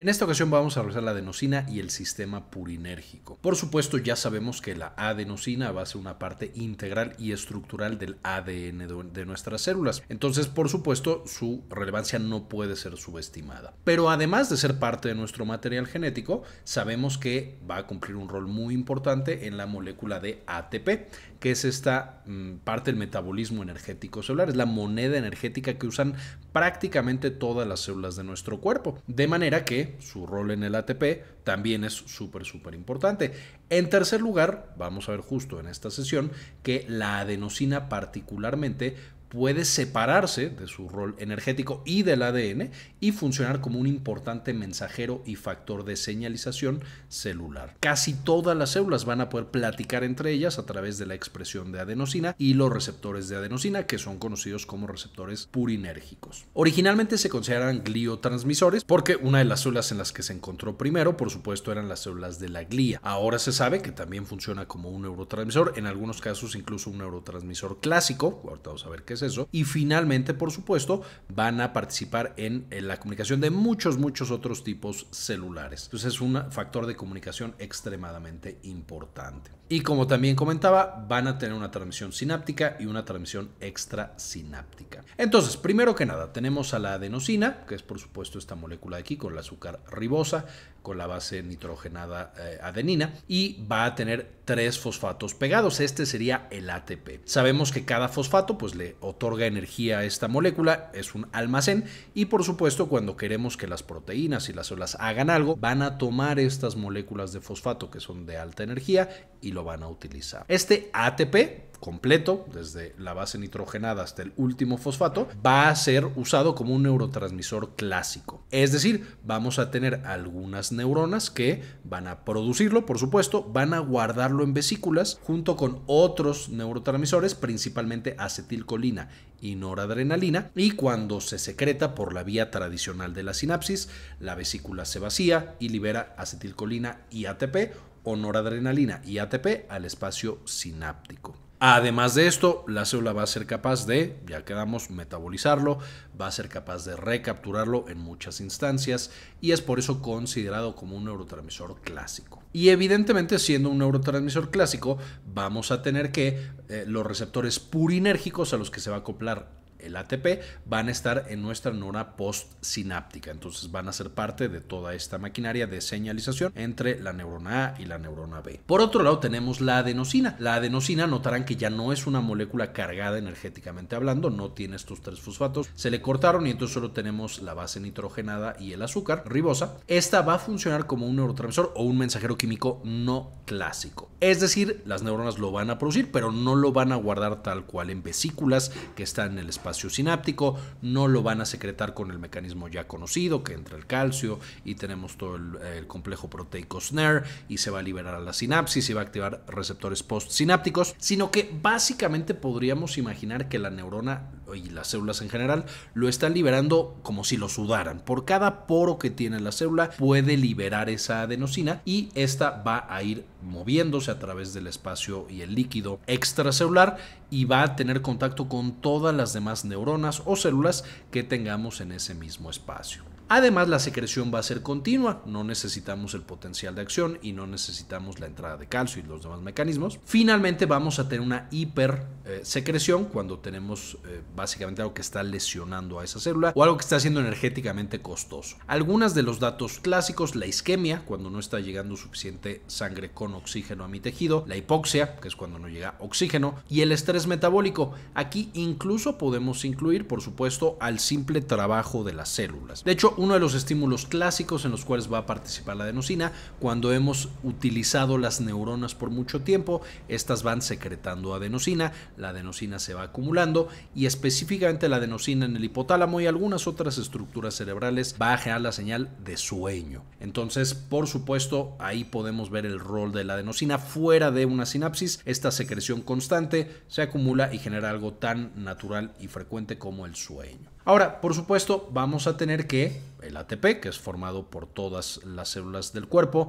En esta ocasión vamos a revisar la adenosina y el sistema purinérgico. Por supuesto, ya sabemos que la adenosina va a ser una parte integral y estructural del ADN de nuestras células. Entonces, por supuesto, su relevancia no puede ser subestimada. Pero además de ser parte de nuestro material genético, sabemos que va a cumplir un rol muy importante en la molécula de ATP, que es esta parte del metabolismo energético celular. Es la moneda energética que usan prácticamente todas las células de nuestro cuerpo. De manera que su rol en el ATP también es súper importante. En tercer lugar, vamos a ver justo en esta sesión que la adenosina particularmente puede separarse de su rol energético y del ADN y funcionar como un importante mensajero y factor de señalización celular. Casi todas las células van a poder platicar entre ellas a través de la expresión de adenosina y los receptores de adenosina, que son conocidos como receptores purinérgicos. Originalmente se consideran gliotransmisores porque una de las células en las que se encontró primero, por supuesto, eran las células de la glía. Ahora se sabe que también funciona como un neurotransmisor, en algunos casos incluso un neurotransmisor clásico. Ahorita vamos a ver qué es eso. Y finalmente, por supuesto, van a participar en la comunicación de muchos otros tipos celulares. Entonces es un factor de comunicación extremadamente importante. Y como también comentaba, van a tener una transmisión sináptica y una transmisión extrasináptica. Entonces, primero que nada, tenemos a la adenosina, que es por supuesto esta molécula de aquí con el azúcar ribosa, con la base nitrogenada adenina, y va a tener 3 fosfatos pegados. Este sería el ATP. Sabemos que cada fosfato pues le otorga energía a esta molécula, es un almacén, y por supuesto cuando queremos que las proteínas y las células hagan algo, van a tomar estas moléculas de fosfato que son de alta energía y lo van a utilizar. Este ATP completo, desde la base nitrogenada hasta el último fosfato, va a ser usado como un neurotransmisor clásico. Es decir, vamos a tener algunas neuronas que van a producirlo, por supuesto, van a guardarlo en vesículas junto con otros neurotransmisores, principalmente acetilcolina y noradrenalina, y cuando se secreta por la vía tradicional de la sinapsis, la vesícula se vacía y libera acetilcolina y ATP o noradrenalina y ATP al espacio sináptico. Además de esto, la célula va a ser capaz de, ya quedamos, metabolizarlo, va a ser capaz de recapturarlo en muchas instancias y es por eso considerado como un neurotransmisor clásico. Y evidentemente, siendo un neurotransmisor clásico, vamos a tener que los receptores purinérgicos a los que se va a acoplar el ATP van a estar en nuestra neurona postsináptica, entonces van a ser parte de toda esta maquinaria de señalización entre la neurona A y la neurona B. Por otro lado tenemos la adenosina. La adenosina, notarán que ya no es una molécula cargada energéticamente hablando, no tiene estos 3 fosfatos, se le cortaron y entonces solo tenemos la base nitrogenada y el azúcar ribosa. Esta va a funcionar como un neurotransmisor o un mensajero químico no clásico, es decir, las neuronas lo van a producir pero no lo van a guardar tal cual en vesículas que están en el espacio sináptico, no lo van a secretar con el mecanismo ya conocido que entra el calcio y tenemos todo el complejo proteico SNARE y se va a liberar a la sinapsis y va a activar receptores postsinápticos, sino que básicamente podríamos imaginar que la neurona y las células en general lo están liberando como si lo sudaran. Por cada poro que tiene la célula puede liberar esa adenosina y esta va a ir moviéndose a través del espacio y el líquido extracelular y va a tener contacto con todas las demás neuronas o células que tengamos en ese mismo espacio. Además, la secreción va a ser continua, no necesitamos el potencial de acción y no necesitamos la entrada de calcio y los demás mecanismos. Finalmente, vamos a tener una hipersecreción cuando tenemos básicamente algo que está lesionando a esa célula o algo que está siendo energéticamente costoso. Algunos de los datos clásicos: la isquemia, cuando no está llegando suficiente sangre con oxígeno a mi tejido; la hipoxia, que es cuando no llega oxígeno; y el estrés metabólico. Aquí incluso podemos incluir, por supuesto, al simple trabajo de las células. De hecho, uno de los estímulos clásicos en los cuales va a participar la adenosina, cuando hemos utilizado las neuronas por mucho tiempo, estas van secretando adenosina, la adenosina se va acumulando y específicamente la adenosina en el hipotálamo y algunas otras estructuras cerebrales va a generar la señal de sueño. Entonces, por supuesto, ahí podemos ver el rol de la adenosina fuera de una sinapsis. Esta secreción constante se acumula y genera algo tan natural y frecuente como el sueño. Ahora, por supuesto, vamos a tener que el ATP, que es formado por todas las células del cuerpo,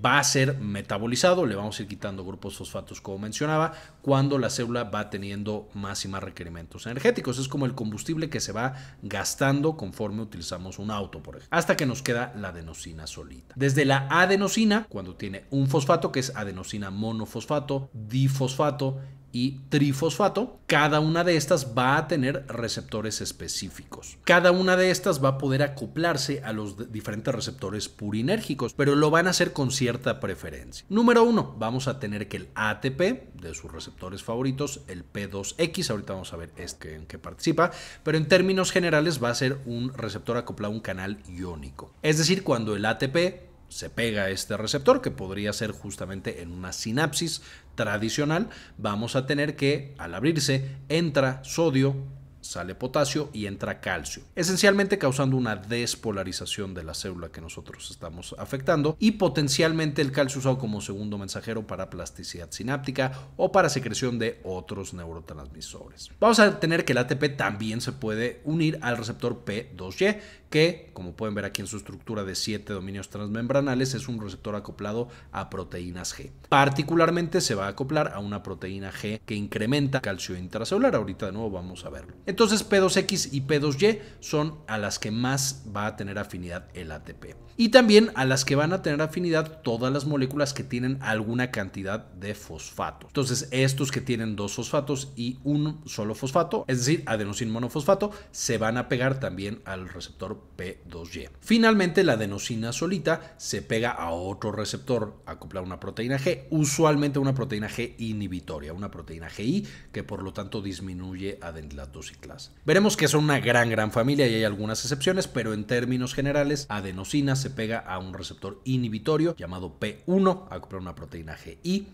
va a ser metabolizado, le vamos a ir quitando grupos fosfatos como mencionaba, cuando la célula va teniendo más y más requerimientos energéticos. Es como el combustible que se va gastando conforme utilizamos un auto, por ejemplo, hasta que nos queda la adenosina solita. Desde la adenosina, cuando tiene un fosfato, que es adenosina monofosfato, difosfato y trifosfato, cada una de estas va a tener receptores específicos. Cada una de estas va a poder acoplarse a los diferentes receptores purinérgicos, pero lo van a hacer con cierta preferencia. Número 1, vamos a tener que el ATP de sus receptores favoritos, el P2X, ahorita vamos a ver en qué participa, pero en términos generales va a ser un receptor acoplado a un canal iónico. Es decir, cuando el ATP se pega a este receptor, que podría ser justamente en una sinapsis tradicional, vamos a tener que, al abrirse, entra sodio, sale potasio y entra calcio, esencialmente causando una despolarización de la célula que nosotros estamos afectando, y potencialmente el calcio usado como segundo mensajero para plasticidad sináptica o para secreción de otros neurotransmisores. Vamos a tener que el ATP también se puede unir al receptor P2Y, que, como pueden ver aquí en su estructura de 7 dominios transmembranales, es un receptor acoplado a proteínas G. Particularmente se va a acoplar a una proteína G que incrementa calcio intracelular. Ahorita de nuevo vamos a verlo. Entonces P2X y P2Y son a las que más va a tener afinidad el ATP. Y también a las que van a tener afinidad todas las moléculas que tienen alguna cantidad de fosfato. Entonces estos que tienen 2 fosfatos y un solo fosfato, es decir, adenosín monofosfato, se van a pegar también al receptor P2Y. Finalmente, la adenosina solita se pega a otro receptor acoplado a una proteína G, usualmente una proteína G inhibitoria, una proteína GI, que por lo tanto disminuye adenilatoxiclasa. Veremos que son una gran familia y hay algunas excepciones, pero en términos generales, adenosina se pega a un receptor inhibitorio llamado P1, acoplado a una proteína GI.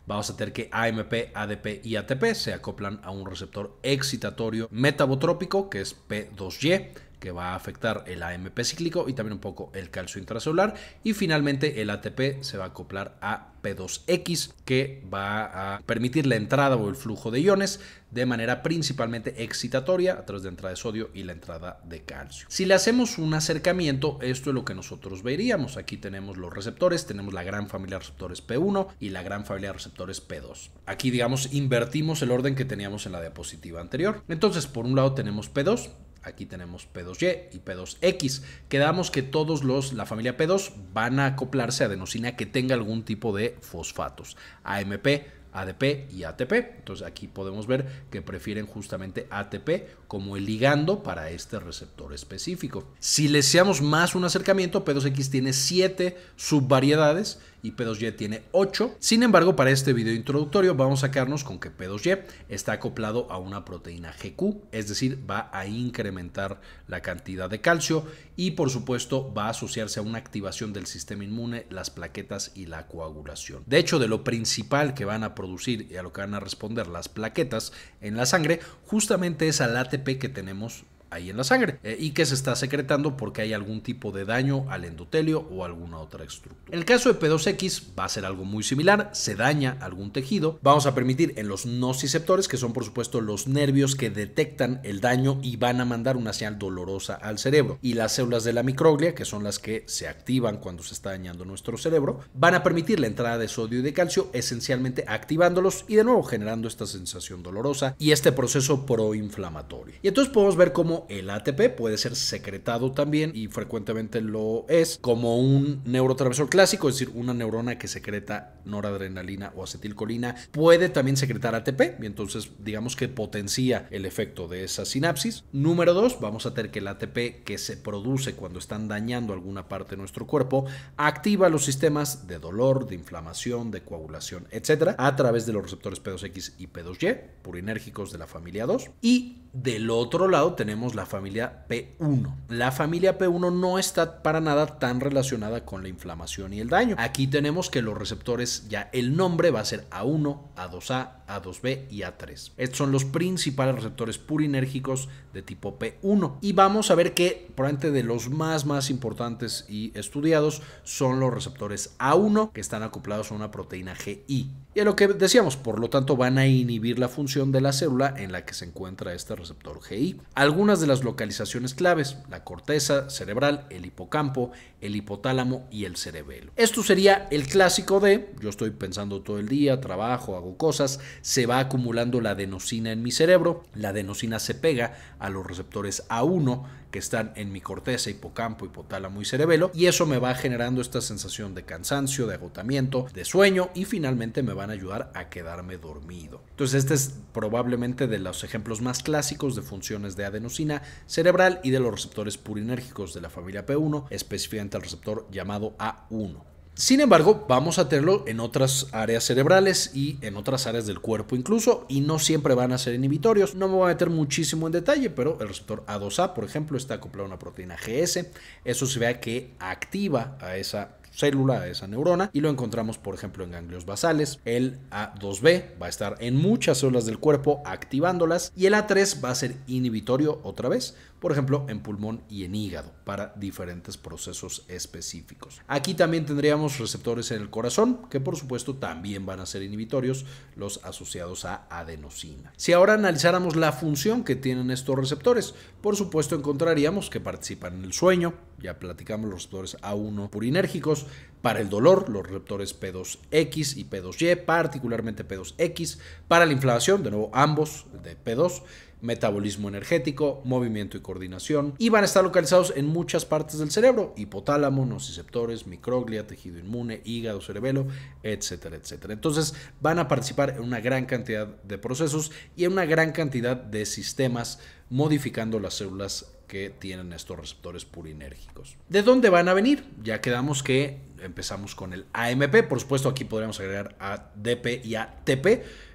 Vamos a tener que AMP, ADP y ATP se acoplan a un receptor excitatorio metabotrópico, que es P2Y, que va a afectar el AMP cíclico y también un poco el calcio intracelular. Y finalmente el ATP se va a acoplar a P2X, que va a permitir la entrada o el flujo de iones de manera principalmente excitatoria a través de entrada de sodio y la entrada de calcio. Si le hacemos un acercamiento, esto es lo que nosotros veríamos. Aquí tenemos los receptores, tenemos la gran familia de receptores P1 y la gran familia de receptores P2. Aquí, digamos, invertimos el orden que teníamos en la diapositiva anterior. Entonces, por un lado tenemos P2, aquí tenemos P2Y y P2X. Quedamos que todos la familia P2 van a acoplarse a adenosina que tenga algún tipo de fosfatos, AMP, ADP y ATP. Entonces aquí podemos ver que prefieren justamente ATP como el ligando para este receptor específico. Si le deseamos más un acercamiento, P2X tiene 7 subvariedades y P2Y tiene 8. Sin embargo, para este video introductorio vamos a quedarnos con que P2Y está acoplado a una proteína GQ, es decir, va a incrementar la cantidad de calcio y por supuesto va a asociarse a una activación del sistema inmune, las plaquetas y la coagulación. De hecho, de lo principal que van a producir y a lo que van a responder las plaquetas en la sangre, justamente es al ATP que tenemos ahí en la sangre y que se está secretando porque hay algún tipo de daño al endotelio o alguna otra estructura. En el caso de P2X va a ser algo muy similar, se daña algún tejido, vamos a permitir en los nociceptores, que son por supuesto los nervios que detectan el daño y van a mandar una señal dolorosa al cerebro, y las células de la microglia, que son las que se activan cuando se está dañando nuestro cerebro, van a permitir la entrada de sodio y de calcio, esencialmente activándolos y de nuevo generando esta sensación dolorosa y este proceso proinflamatorio. Y entonces podemos ver cómo el ATP puede ser secretado también, y frecuentemente lo es, como un neurotransmisor clásico, es decir, una neurona que secreta noradrenalina o acetilcolina puede también secretar ATP, y entonces digamos que potencia el efecto de esa sinapsis. Número 2, vamos a tener que el ATP que se produce cuando están dañando alguna parte de nuestro cuerpo activa los sistemas de dolor, de inflamación, de coagulación, etcétera, a través de los receptores P2X y P2Y, purinérgicos de la familia 2. Y del otro lado tenemos la familia P1. La familia P1 no está para nada tan relacionada con la inflamación y el daño. Aquí tenemos que los receptores, ya el nombre va a ser A1, A2A, A2B y A3. Estos son los principales receptores purinérgicos de tipo P1. Y vamos a ver que probablemente de los más importantes y estudiados son los receptores A1, que están acoplados a una proteína GI. Y a lo que decíamos, por lo tanto van a inhibir la función de la célula en la que se encuentra este receptor GI. Algunas de las localizaciones claves: la corteza cerebral, el hipocampo, el hipotálamo y el cerebelo. Esto sería el clásico de: yo estoy pensando todo el día, trabajo, hago cosas, se va acumulando la adenosina en mi cerebro, la adenosina se pega a los receptores A1 que están en mi corteza, hipocampo, hipotálamo y cerebelo, y eso me va generando esta sensación de cansancio, de agotamiento, de sueño, y finalmente me van a ayudar a quedarme dormido. Entonces este es probablemente de los ejemplos más clásicos de funciones de adenosina cerebral y de los receptores purinérgicos de la familia P1, específicamente el receptor llamado A1. Sin embargo, vamos a tenerlo en otras áreas cerebrales y en otras áreas del cuerpo incluso, y no siempre van a ser inhibitorios. No me voy a meter muchísimo en detalle, pero el receptor A2A, por ejemplo, está acoplado a una proteína GS. Eso se ve que activa a esa célula, a esa neurona, y lo encontramos por ejemplo en ganglios basales. El A2B va a estar en muchas células del cuerpo activándolas, y el A3 va a ser inhibitorio otra vez, por ejemplo en pulmón y en hígado, para diferentes procesos específicos. Aquí también tendríamos receptores en el corazón, que por supuesto también van a ser inhibitorios, los asociados a adenosina. Si ahora analizáramos la función que tienen estos receptores, por supuesto encontraríamos que participan en el sueño. Ya platicamos los receptores A1 purinérgicos. Para el dolor, los receptores P2X y P2Y, particularmente P2X. Para la inflamación, de nuevo ambos de P2. Metabolismo energético, movimiento y coordinación, y van a estar localizados en muchas partes del cerebro: hipotálamo, nociceptores, microglia, tejido inmune, hígado, cerebelo, etcétera, etcétera. Entonces van a participar en una gran cantidad de procesos y en una gran cantidad de sistemas, modificando las células que tienen estos receptores purinérgicos. ¿De dónde van a venir? Ya quedamos que empezamos con el AMP. Por supuesto, aquí podríamos agregar ADP y ATP,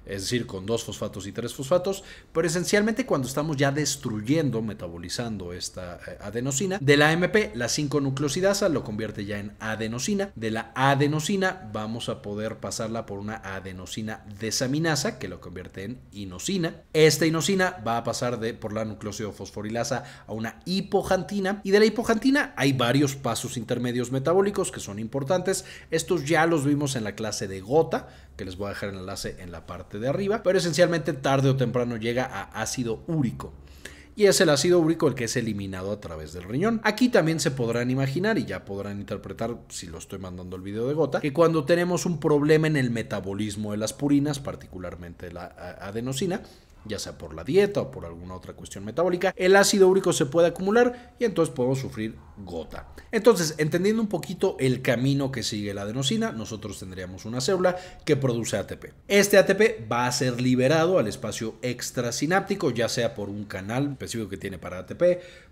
es decir, con 2 fosfatos y 3 fosfatos, pero esencialmente cuando estamos ya destruyendo, metabolizando esta adenosina, de la AMP, la 5-nucleosidasa lo convierte ya en adenosina. De la adenosina vamos a poder pasarla por una adenosina desaminasa, que lo convierte en inosina. Esta inosina va a pasar por la nucleósido fosforilasa a una hipoxantina, y de la hipoxantina hay varios pasos intermedios metabólicos que son importantes. Estos ya los vimos en la clase de gota, que les voy a dejar el enlace en la parte de arriba, pero esencialmente tarde o temprano llega a ácido úrico, y es el ácido úrico el que es eliminado a través del riñón. Aquí también se podrán imaginar y ya podrán interpretar, si lo estoy mandando el video de gota, que cuando tenemos un problema en el metabolismo de las purinas, particularmente la adenosina, ya sea por la dieta o por alguna otra cuestión metabólica, el ácido úrico se puede acumular y entonces podemos sufrir gota. Entonces, entendiendo un poquito el camino que sigue la adenosina, nosotros tendríamos una célula que produce ATP. Este ATP va a ser liberado al espacio extrasináptico, ya sea por un canal específico que tiene para ATP,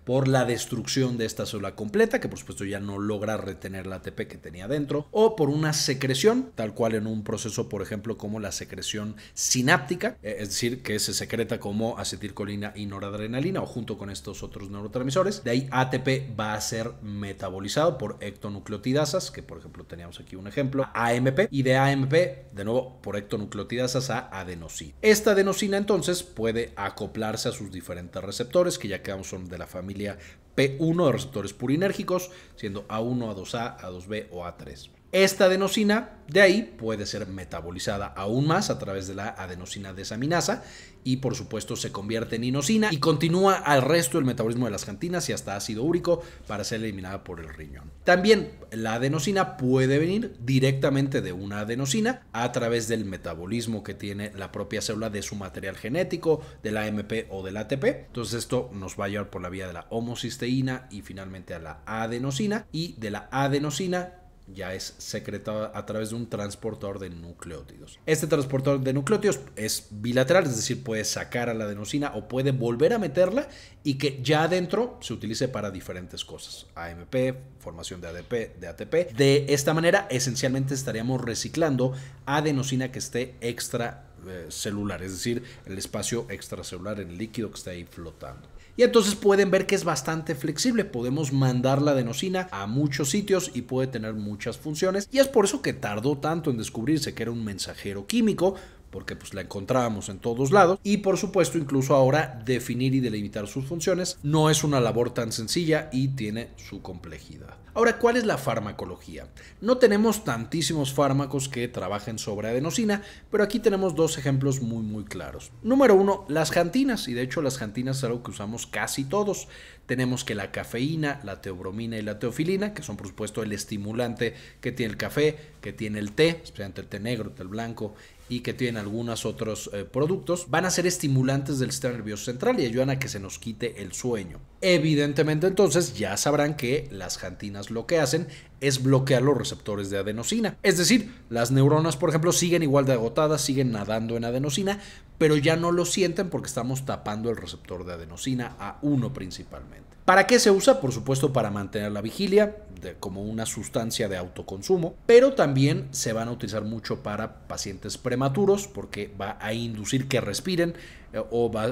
por la destrucción de esta célula completa, que por supuesto ya no logra retener el ATP que tenía dentro, o por una secreción, tal cual en un proceso, por ejemplo, como la secreción sináptica, es decir, que se secreta como acetilcolina y noradrenalina, o junto con estos otros neurotransmisores. De ahí ATP va a ser metabolizado por ectonucleotidasas, que por ejemplo teníamos aquí un ejemplo, AMP, y de AMP, de nuevo, por ectonucleotidasas a adenosina. Esta adenosina entonces puede acoplarse a sus diferentes receptores, que ya quedamos son de la familia P1 de receptores purinérgicos, siendo A1, A2A, A2B o A3. Esta adenosina de ahí puede ser metabolizada aún más a través de la adenosina desaminasa, y por supuesto se convierte en inosina y continúa al resto del metabolismo de las xantinas y hasta ácido úrico para ser eliminada por el riñón. También la adenosina puede venir directamente de una adenosina a través del metabolismo que tiene la propia célula de su material genético, del AMP o del ATP. Entonces esto nos va a llevar por la vía de la homocisteína y finalmente a la adenosina, y de la adenosina ya es secretada a través de un transportador de nucleótidos. Este transportador de nucleótidos es bilateral, es decir, puede sacar a la adenosina o puede volver a meterla y que ya adentro se utilice para diferentes cosas: AMP, formación de ADP, de ATP. De esta manera, esencialmente estaríamos reciclando adenosina que esté extracelular, es decir, el espacio extracelular en el líquido que está ahí flotando. Y entonces pueden ver que es bastante flexible, podemos mandar la adenosina a muchos sitios y puede tener muchas funciones, y es por eso que tardó tanto en descubrirse que era un mensajero químico, porque pues la encontrábamos en todos lados. Y por supuesto, incluso ahora definir y delimitar sus funciones no es una labor tan sencilla y tiene su complejidad. Ahora, ¿cuál es la farmacología? No tenemos tantísimos fármacos que trabajen sobre adenosina, pero aquí tenemos dos ejemplos muy claros. Número uno, las xantinas, y de hecho las xantinas es algo que usamos casi todos. Tenemos que la cafeína, la teobromina y la teofilina, que son por supuesto el estimulante que tiene el café, que tiene el té, especialmente el té negro, el té blanco, y que tienen algunos otros productos, van a ser estimulantes del sistema nervioso central y ayudan a que se nos quite el sueño. Evidentemente, entonces, ya sabrán que las xantinas lo que hacen es bloquear los receptores de adenosina. Es decir, las neuronas, por ejemplo, siguen igual de agotadas, siguen nadando en adenosina, pero ya no lo sienten porque estamos tapando el receptor de adenosina A1 principalmente. ¿Para qué se usa? Por supuesto, para mantener la vigilia, como una sustancia de autoconsumo, pero también se van a utilizar mucho para pacientes prematuros porque va a inducir que respiren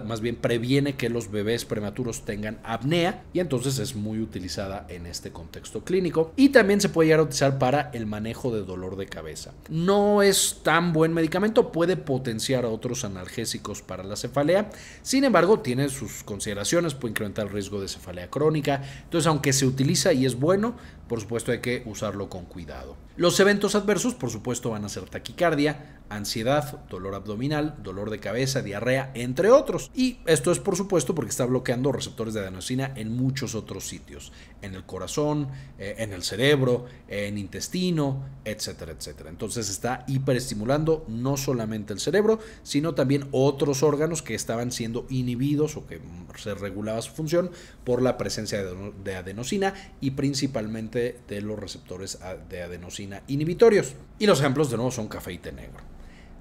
más bien previene que los bebés prematuros tengan apnea y entonces es muy utilizada en este contexto clínico y también se puede llegar a utilizar para el manejo de dolor de cabeza. No es tan buen medicamento, puede potenciar a otros analgésicos para la cefalea, sin embargo tiene sus consideraciones, puede incrementar el riesgo de cefalea crónica, entonces aunque se utiliza y es bueno, por supuesto hay que usarlo con cuidado. Los eventos adversos, por supuesto, van a ser taquicardia, ansiedad, dolor abdominal, dolor de cabeza, diarrea, entre otros. Y esto es, por supuesto, porque está bloqueando receptores de adenosina en muchos otros sitios, en el corazón, en el cerebro, en intestino, etcétera, etcétera. Entonces está hiperestimulando no solamente el cerebro, sino también otros órganos que estaban siendo inhibidos o que se regulaba su función por la presencia de adenosina y principalmente de los receptores de adenosina inhibitorios. Y los ejemplos de nuevo son café y té negro.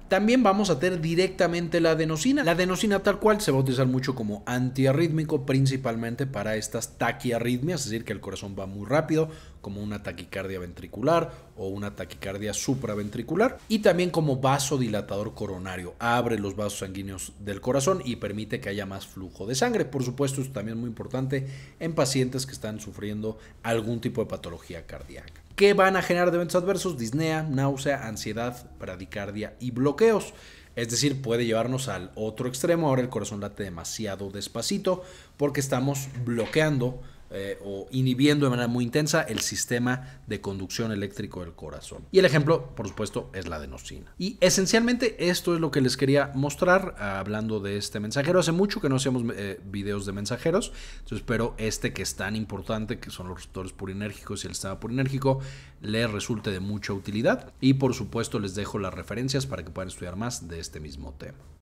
También vamos a tener directamente la adenosina. La adenosina tal cual se va a utilizar mucho como antiarrítmico, principalmente para estas taquiarritmias, es decir, que el corazón va muy rápido, como una taquicardia ventricular o una taquicardia supraventricular, y también como vasodilatador coronario. Abre los vasos sanguíneos del corazón y permite que haya más flujo de sangre. Por supuesto, esto también es muy importante en pacientes que están sufriendo algún tipo de patología cardíaca. ¿Qué van a generar de eventos adversos? Disnea, náusea, ansiedad, bradicardia y bloqueos. Es decir, puede llevarnos al otro extremo. Ahora el corazón late demasiado despacito porque estamos bloqueando o inhibiendo de manera muy intensa el sistema de conducción eléctrico del corazón. Y el ejemplo, por supuesto, es la adenosina. Y esencialmente esto es lo que les quería mostrar hablando de este mensajero. Hace mucho que no hacemos videos de mensajeros, entonces espero que es tan importante, que son los receptores purinérgicos y el sistema purinérgico, les resulte de mucha utilidad. Y por supuesto les dejo las referencias para que puedan estudiar más de este mismo tema.